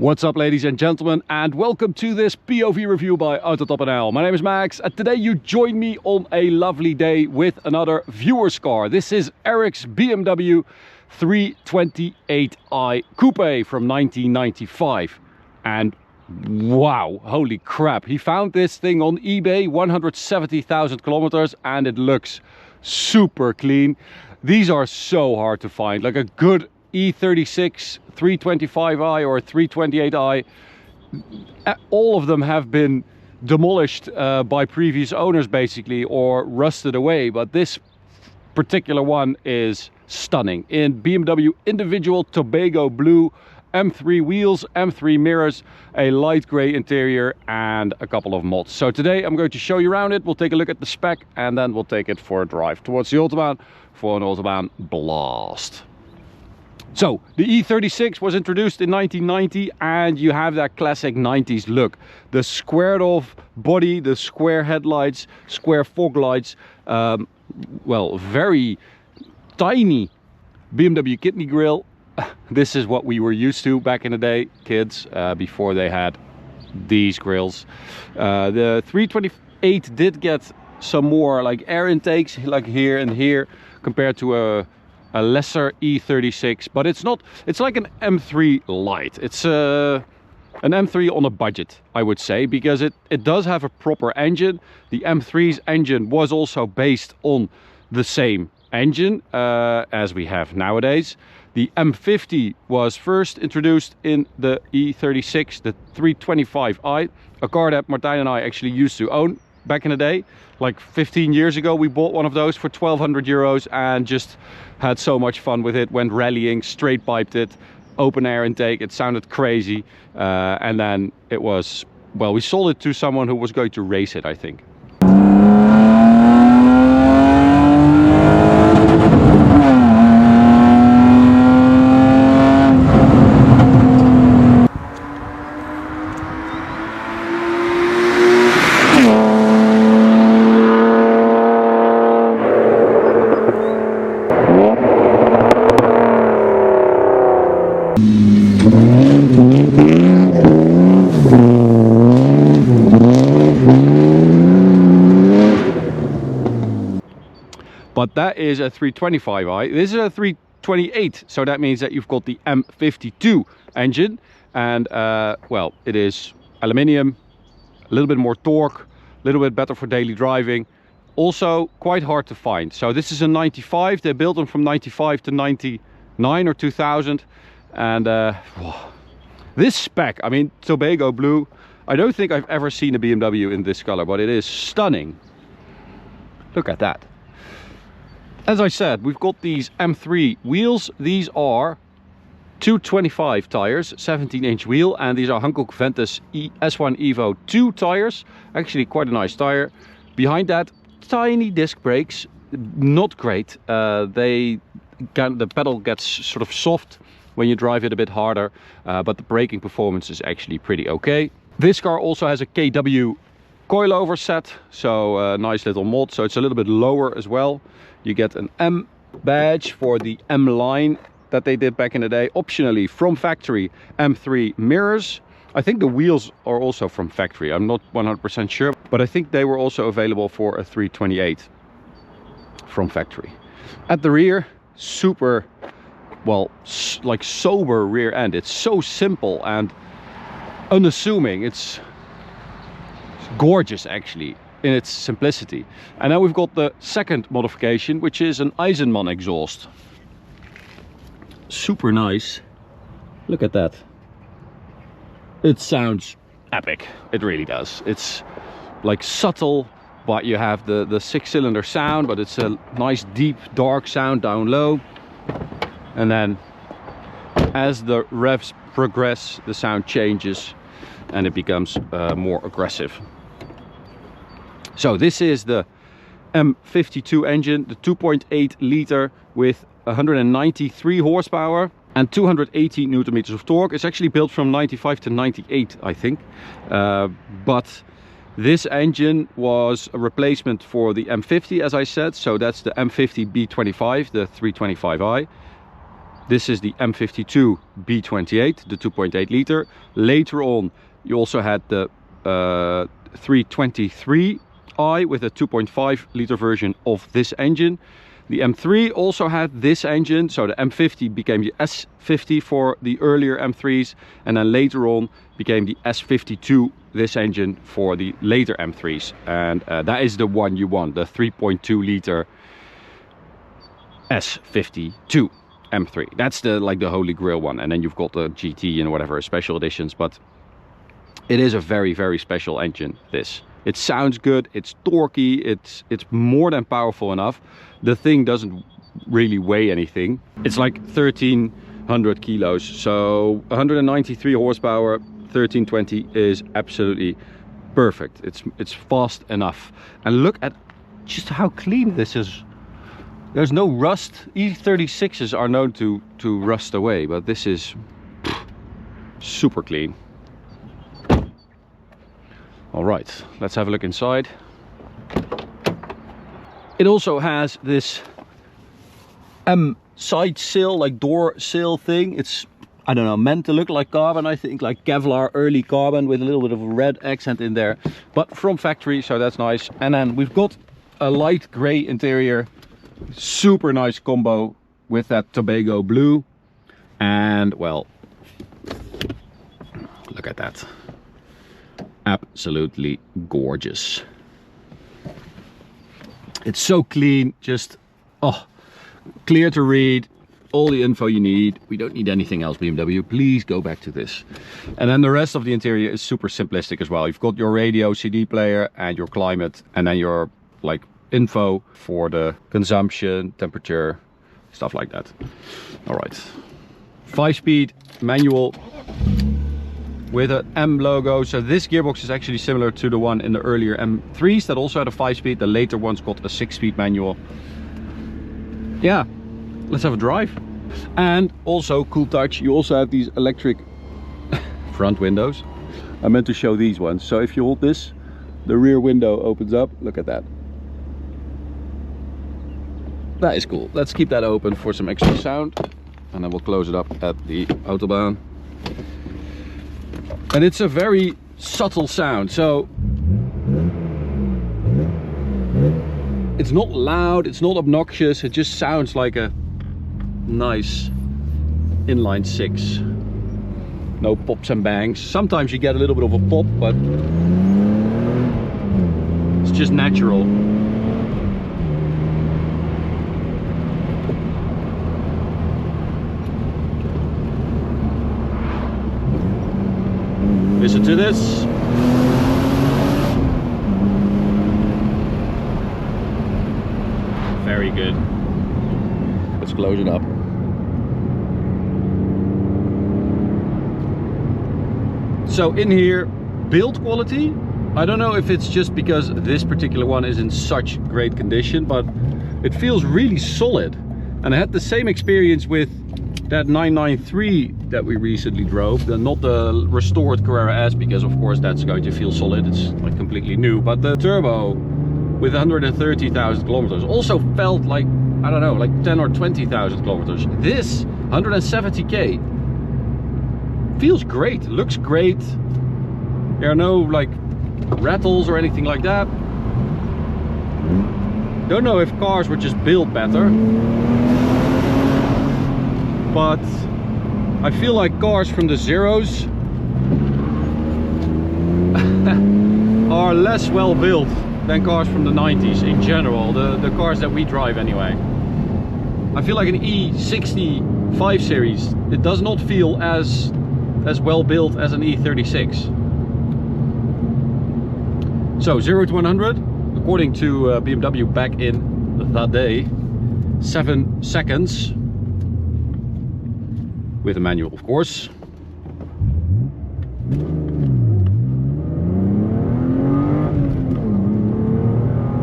What's up, ladies and gentlemen, and welcome to this POV review by Autobahn. My name is Max, and today you join me on a lovely day with another viewer's car. This is Eric's BMW 328i Coupe from 1995. And wow, holy crap, he found this thing on eBay, 170,000 kilometers, and it looks super clean. These are so hard to find, like a good E36 325i or 328i. All of them have been demolished by previous owners basically, or rusted away, but this particular one is stunning in BMW individual Tobago blue, M3 wheels, M3 mirrors, a light grey interior and a couple of mods. So today I'm going to show you around it. We'll take a look at the spec and then we'll take it for a drive towards the Autobahn for an Autobahn blast. So the E36 was introduced in 1990 and you have that classic 90s look. The squared off body, the square headlights, square fog lights, well, very tiny BMW kidney grille. This is what we were used to back in the day, kids, before they had these grills. The 328 did get some more like air intakes, like here and here, compared to a lesser E36, but it's not, it's like an M3 light. It's an M3 on a budget, I would say, because it does have a proper engine. The M3's engine was also based on the same engine as we have nowadays. The M50 was first introduced in the E36, the 325i, a car that Martijn and I actually used to own back in the day. Like 15 years ago we bought one of those for 1,200 euros and just had so much fun with it. Went rallying, straight piped it, open air intake, it sounded crazy, and then it was, well, we sold it to someone who was going to race it, I think. But that is a 325i. This is a 328, so that means that you've got the M52 engine, and well, it is aluminium, a little bit more torque, a little bit better for daily driving, also quite hard to find. So this is a 95. They built them from 95 to 99 or 2000, and this spec, I mean, Tobago blue, I don't think I've ever seen a BMW in this color, but it is stunning. Look at that. As I said, we've got these M3 wheels. These are 225 tires, 17-inch wheel, and these are Hankook Ventus S1 Evo 2 tires. Actually quite a nice tire. Behind that, tiny disc brakes, not great. The pedal gets sort of soft when you drive it a bit harder, but the braking performance is actually pretty okay. This car also has a KW coilover set, so a nice little mod, so it's a little bit lower as well. You get an M badge for the M line that they did back in the day. Optionally, from factory, M3 mirrors. I think the wheels are also from factory. I'm not 100% sure, but I think they were also available for a 328 from factory. At the rear, super, well, like sober rear end. It's so simple and unassuming. It's gorgeous actually in its simplicity. And now we've got the second modification, which is an Eisenman exhaust. Super nice. Look at that. It sounds epic. It really does. It's like subtle, but you have the 6-cylinder sound, but it's a nice deep dark sound down low. And then as the revs progress, the sound changes and it becomes more aggressive. So this is the M52 engine, the 2.8 liter with 193 horsepower and 280 newton meters of torque. It's actually built from 95 to 98, I think. But this engine was a replacement for the M50, as I said. So that's the M50 B25, the 325i. This is the M52 B28, the 2.8 liter. Later on, you also had the 328i with a 2.5 liter version of this engine. The M3 also had this engine, so the M50 became the S50 for the earlier M3s, and then later on became the S52, this engine, for the later M3s. And that is the one you want, the 3.2 liter S52 M3. That's the the holy grail one. And then you've got the GT and whatever special editions, but it is a very, very special engine, this. It sounds good, it's torquey, it's more than powerful enough. The thing doesn't really weigh anything. It's like 1300 kilos, so 193 horsepower, 1320 is absolutely perfect. It's fast enough. And look at just how clean this is. There's no rust. E36s are known to rust away, but this is super clean. All right, let's have a look inside. It also has this side sill, like door sill thing. It's, I don't know, meant to look like carbon, I think, like Kevlar, early carbon with a little bit of a red accent in there, but from factory, so that's nice. And then we've got a light gray interior, super nice combo with that Tobago blue. And well, look at that. Absolutely gorgeous. It's so clean, just clear to read, all the info you need. We don't need anything else, BMW. Please go back to this. And then the rest of the interior is super simplistic as well. You've got your radio, CD player, and your climate, and then your like info for the consumption, temperature, stuff like that. All right, 5-speed manual with an M logo. So this gearbox is actually similar to the one in the earlier M3s that also had a 5-speed. The later one's got a 6-speed manual. Yeah, let's have a drive. And also, cool touch, you also have these electric front windows. I meant to show these ones. So if you hold this, the rear window opens up. Look at that. That is cool. Let's keep that open for some extra sound, and then we'll close it up at the Autobahn. And it's a very subtle sound, so it's not loud, it's not obnoxious, it just sounds like a nice inline 6. No pops and bangs. Sometimes you get a little bit of a pop, but it's just natural. Listen to this. Very good. Let's close it up. So in here, build quality, I don't know if it's just because this particular one is in such great condition, but it feels really solid. And I had the same experience with that 993 that we recently drove, not the restored Carrera S, because of course that's going to feel solid, it's like completely new, but the turbo with 130,000 kilometers also felt like, I don't know, like 10 or 20,000 kilometers. This 170k feels great, looks great. There are no like rattles or anything like that. Don't know if cars were just built better, but I feel like cars from the zeros are less well built than cars from the 90s in general, the cars that we drive anyway. I feel like an E35 series, it does not feel as well built as an E36. So 0 to 100, according to BMW back in the day, 7 seconds. With a manual, of course.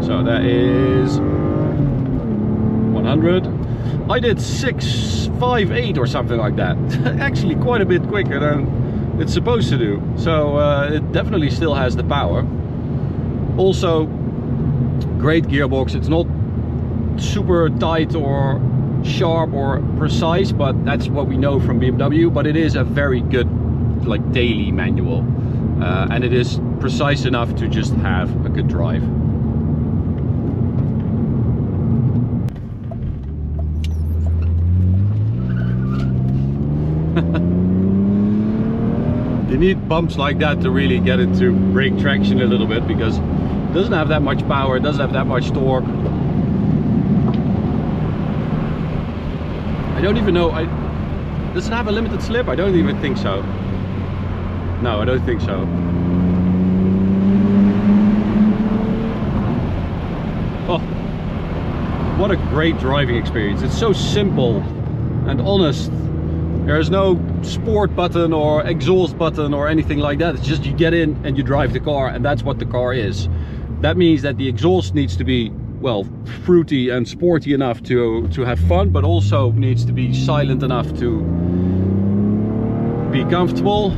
So that is 100. I did 658 or something like that. Actually quite a bit quicker than it's supposed to do. So it definitely still has the power. Also, great gearbox. It's not super tight or sharp or precise, but that's what we know from BMW. But it is a very good, like, daily manual, and it is precise enough to just have a good drive. You need bumps like that to really get it to break traction a little bit, because it doesn't have that much power, it doesn't have that much torque. I don't even know, does it have a limited slip? I don't even think so. No, I don't think so. Oh, what a great driving experience. It's so simple and honest. There's no sport button or exhaust button or anything like that. It's just you get in and you drive the car, and that's what the car is. That means that the exhaust needs to be, well, fruity and sporty enough to have fun, but also needs to be silent enough to be comfortable.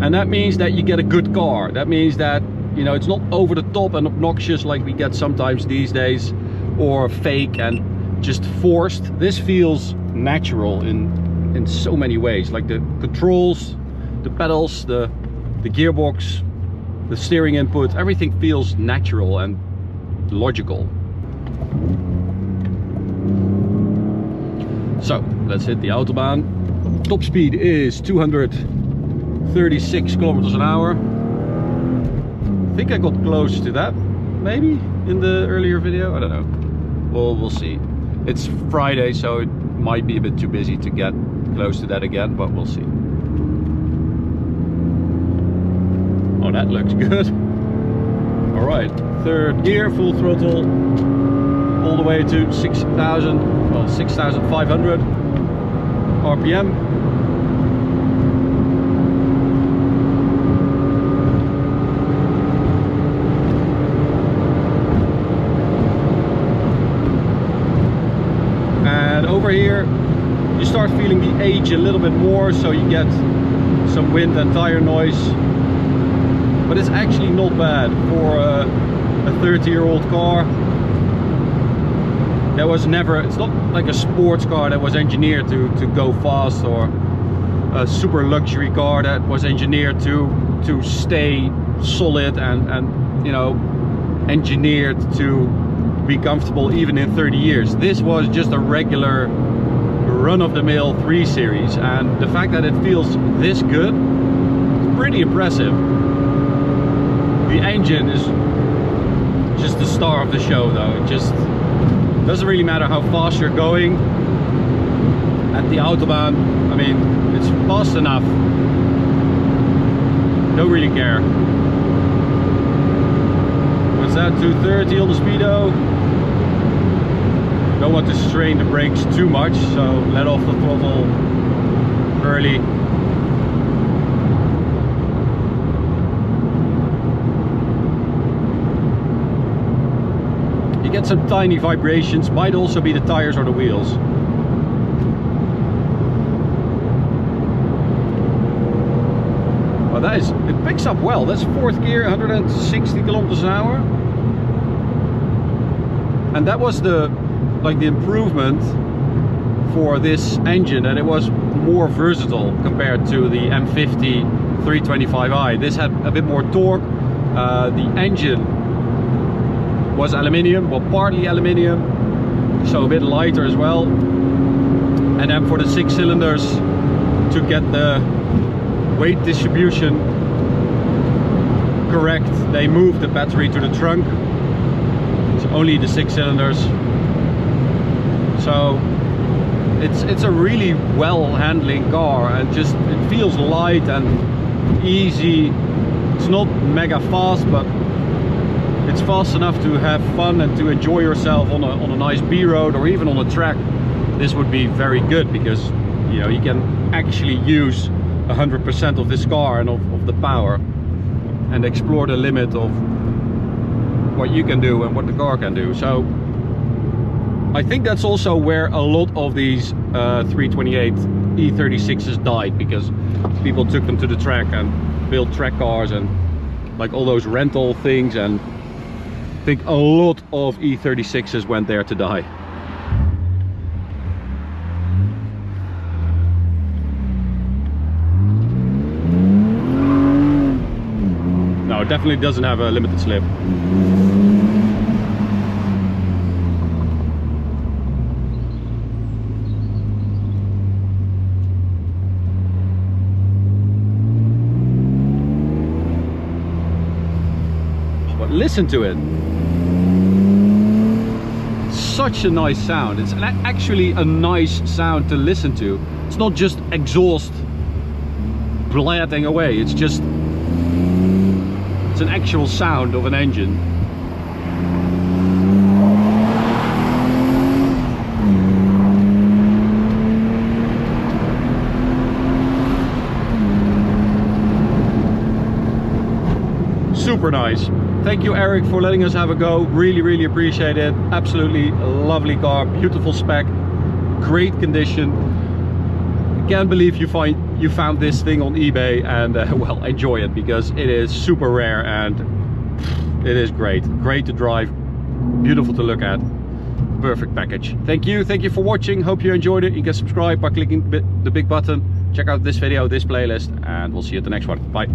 And that means that you get a good car. That means that, you know, it's not over the top and obnoxious like we get sometimes these days, or fake and just forced. This feels natural in so many ways, like the controls, the pedals, the gearbox, the steering input, everything feels natural and logical. So let's hit the Autobahn. Top speed is 236 kilometers an hour. I think I got close to that maybe in the earlier video, I don't know. We'll see. It's Friday, so it might be a bit too busy to get close to that again, but we'll see. Oh, that looks good. All right, third gear, full throttle, all the way to 6,500 RPM. And over here, you start feeling the age a little bit more, so you get some wind and tire noise. But it's actually not bad for a 30-year-old car. That was never, it's not like a sports car that was engineered to go fast, or a super luxury car that was engineered to stay solid and you know, engineered to be comfortable even in 30 years. This was just a regular run-of-the-mill 3 Series, and the fact that it feels this good is pretty impressive. The engine is just the star of the show though. It just doesn't really matter how fast you're going at the Autobahn. I mean, it's fast enough. Don't really care. What's that, 230 on the speedo? Don't want to strain the brakes too much, so let off the throttle early. You get some tiny vibrations, might also be the tires or the wheels. Well, it picks up well. That's fourth gear, 160 kilometers an hour. And that was the improvement for this engine, and it was more versatile compared to the M50 325i. This had a bit more torque. The engine was aluminium, well, partly aluminium, so a bit lighter as well. And then for the 6 cylinders, to get the weight distribution correct, they moved the battery to the trunk. It's only the 6 cylinders. So it's a really well handling car, and just it feels light and easy. It's not mega fast, but it's fast enough to have fun and to enjoy yourself on a nice B road or even on a track. This would be very good, because you know, you can actually use 100% of this car and of the power, and explore the limit of what you can do and what the car can do. So I think that's also where a lot of these 328 E36s died, because people took them to the track and built track cars and like all those rental things, and I think a lot of E36s went there to die. it definitely doesn't have a limited slip. But listen to it. Such a nice sound. It's actually a nice sound to listen to. It's not just exhaust blatting away, it's an actual sound of an engine. Super nice. Thank you, Eric, for letting us have a go. Really appreciate it. Absolutely lovely car, beautiful spec, great condition. Can't believe you found this thing on eBay, and well, enjoy it, because it is super rare and it is great to drive, beautiful to look at, perfect package. Thank you for watching. Hope you enjoyed it. You can subscribe by clicking the big button, check out this video, this playlist, and we'll see you at the next one. Bye.